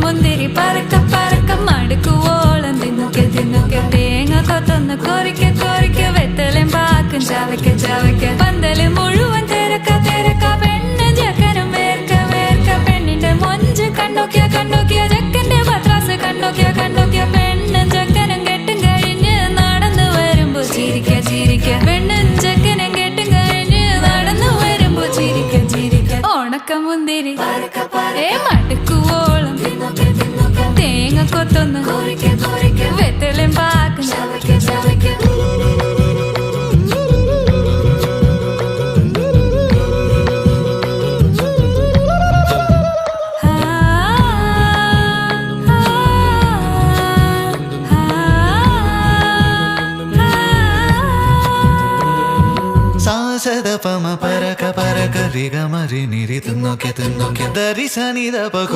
മുന്തിരി പറക്ക പറക്ക മടുക്കുവോളം തിന്നൊക്കെ തിന്നൊക്കെ തേങ്ങ കൊത്തൊന്ന് കൊറിക്ക കൊറിക്ക വെത്തലും പാക്കും ചവയ്ക്ക ചവയ്ക്ക പന്തല് മുഴുവൻ തിരക്ക തിരക്ക പെണ്ണ് ചെക്കനും വേർക്ക വേർക്ക പെണ്ണിന്റെ മൊഞ്ച് കണ്ടോക്കിയ കണ്ടോക്കിയ ചെക്കന്റെ പത്രാസ് കണ്ടോക്കിയ കണ്ടോക്കിയ പെണ്ണും ചെക്കനും കെട്ടും കഴിഞ്ഞ് നടന്നു വരുമ്പോ ചിരിക്ക ചിരിക്ക പെണ്ണും ചെക്കനും കെട്ടും കഴിഞ്ഞ് നടന്നു വരുമ്പോ ചിരിക്ക ചിരിക്ക ഉണക്കമുന്തിരി മടുക്കുവോളം തേങ്ങ കൊത്തൊന്ന് വെത്തലും പാക്കും സാസദ പമ പരക പരക റിഗ മരി നിരി തിന്നൊക്കെ തിന്നൊക്കെ ദരി സനി ദ